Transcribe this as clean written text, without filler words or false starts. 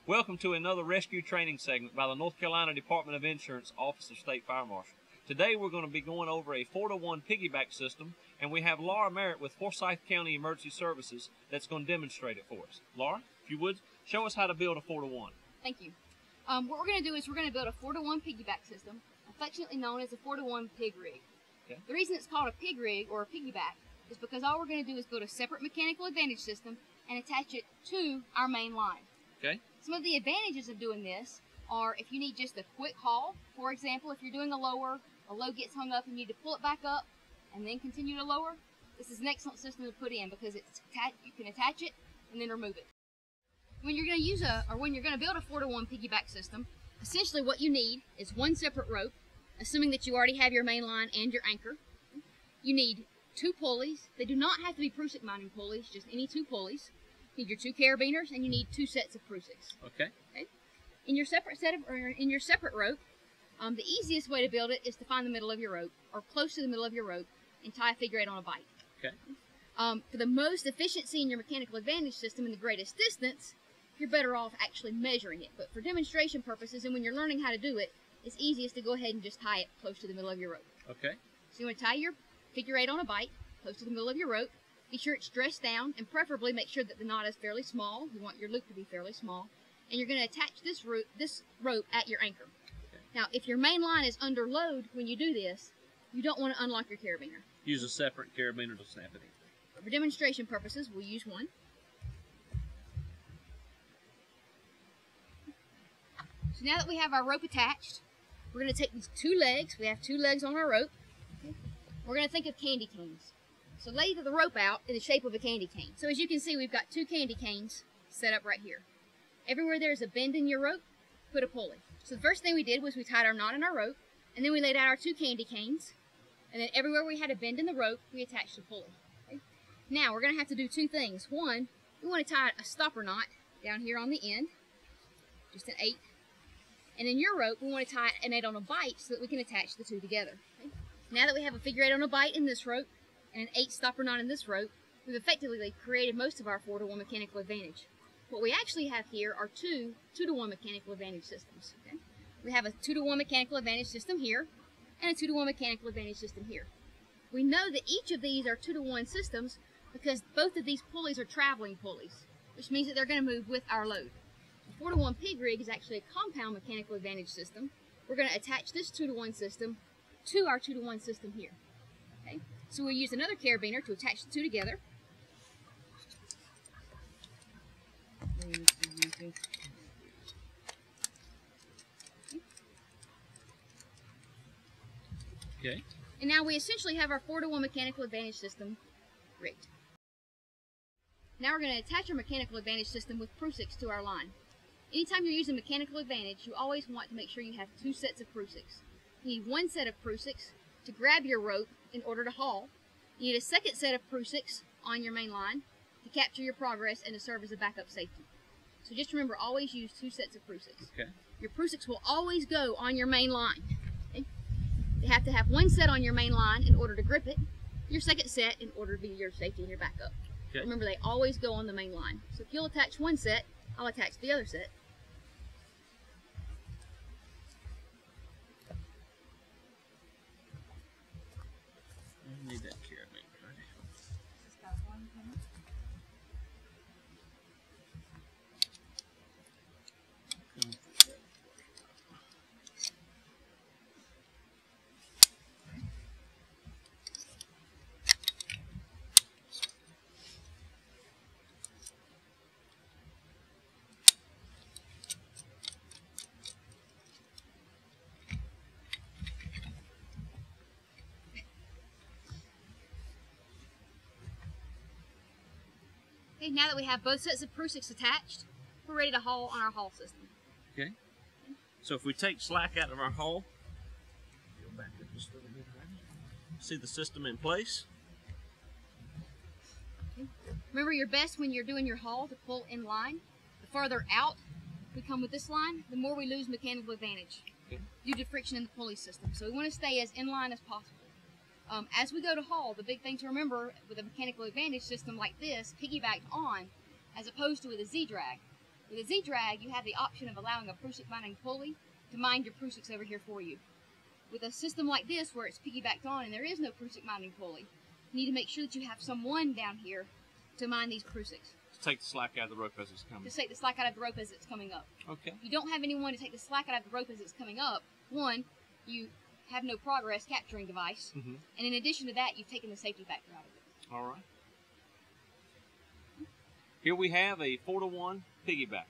Welcome to another rescue training segment by the North Carolina Department of Insurance Office of State Fire Marshal. Today we're going to be going over a 4-to-1 piggyback system, and we have Laura Merritt with Forsyth County Emergency Services that's going to demonstrate it for us. Laura, if you would, show us how to build a 4-to-1. Thank you. What we're going to do is we're going to build a 4-to-1 piggyback system, affectionately known as a 4-to-1 pig rig. Okay. The reason it's called a pig rig or a piggyback is because all we're going to do is build a separate mechanical advantage system and attach it to our main line. Okay. Some of the advantages of doing this are if you need just a quick haul. For example, if you're doing a load gets hung up and you need to pull it back up and then continue to lower, this is an excellent system to put in because you can attach it and then remove it. When you're going to build a 4-to-1 piggyback system, essentially what you need is one separate rope, assuming that you already have your main line and your anchor. You need 2 pulleys. They do not have to be Prusik mounting pulleys, just any 2 pulleys. You need your 2 carabiners, and you need 2 sets of Prusiks. Okay. In your separate rope, the easiest way to build it is to find the middle of your rope, or close to the middle of your rope, and tie a figure 8 on a bight. Okay. For the most efficiency in your mechanical advantage system and the greatest distance, you're better off actually measuring it. But for demonstration purposes and when you're learning how to do it, it's easiest to go ahead and just tie it close to the middle of your rope. Okay. So you want to tie your figure 8 on a bight close to the middle of your rope. Be sure it's dressed down, and preferably make sure that the knot is fairly small. You want your loop to be fairly small. And you're going to attach this rope at your anchor. Okay. Now, if your main line is under load when you do this, you don't want to unlock your carabiner. Use a separate carabiner to snap it in. But for demonstration purposes, we'll use one. So now that we have our rope attached, we're going to take these 2 legs. We have 2 legs on our rope. We're going to think of candy canes. So lay the rope out in the shape of a candy cane. So as you can see, we've got 2 candy canes set up right here. Everywhere there's a bend in your rope, put a pulley. So the first thing we did was we tied our knot in our rope, and then we laid out our 2 candy canes, and then everywhere we had a bend in the rope, we attached a pulley. Okay? Now we're going to have to do 2 things. One, we want to tie a stopper knot down here on the end, just an 8. And in your rope, we want to tie an 8 on a bight so that we can attach the 2 together. Okay? Now that we have a figure 8 on a bight in this rope, and an 8 stopper knot in this rope, we've effectively created most of our 4-to-1 mechanical advantage. What we actually have here are 2 2-to-1 mechanical advantage systems. Okay? We have a 2-to-1 mechanical advantage system here, and a 2-to-1 mechanical advantage system here. We know that each of these are 2-to-1 systems because both of these pulleys are traveling pulleys, which means that they're going to move with our load. The 4-to-1 pig rig is actually a compound mechanical advantage system. We're going to attach this 2-to-1 system to our 2-to-1 system here. Okay? So we'll use another carabiner to attach the 2 together. Okay. And now we essentially have our 4-to-1 mechanical advantage system rigged. Now we're going to attach our mechanical advantage system with Prusiks to our line. Anytime you're using mechanical advantage, you always want to make sure you have 2 sets of Prusiks. You need 1 set of Prusiks to grab your rope in order to haul. You need a second set of Prusiks on your main line to capture your progress and to serve as a backup safety. So just remember, always use 2 sets of Prusiks. Okay. Your Prusiks will always go on your main line. Okay? They have to have 1 set on your main line in order to grip it, your second set in order to be your safety and your backup. Okay. Remember, they always go on the main line. So if you'll attach 1 set, I'll attach the other set. I need that carabiner. Okay, now that we have both sets of Prusiks attached, we're ready to haul on our haul system. Okay. So if we take slack out of our haul, go back up just a little bit. See the system in place. Okay. Remember, you're best when you're doing your haul to pull in line. The farther out we come with this line, the more we lose mechanical advantage due to friction in the pulley system. So we want to stay as in line as possible. As we go to haul, the big thing to remember with a mechanical advantage system like this, piggybacked on, as opposed to with a Z-drag, With a Z-drag, you have the option of allowing a prusik mining pulley to mine your prusiks over here for you. With a system like this, where it's piggybacked on and there is no prusik mining pulley, you need to make sure that you have someone down here to mine these prusiks. To take the slack out of the rope as it's coming. To take the slack out of the rope as it's coming up. Okay. If you don't have anyone to take the slack out of the rope as it's coming up, one, you have no progress capturing device, and in addition to that, you've taken the safety factor out of it. All right. Here we have a 4-to-1 piggyback.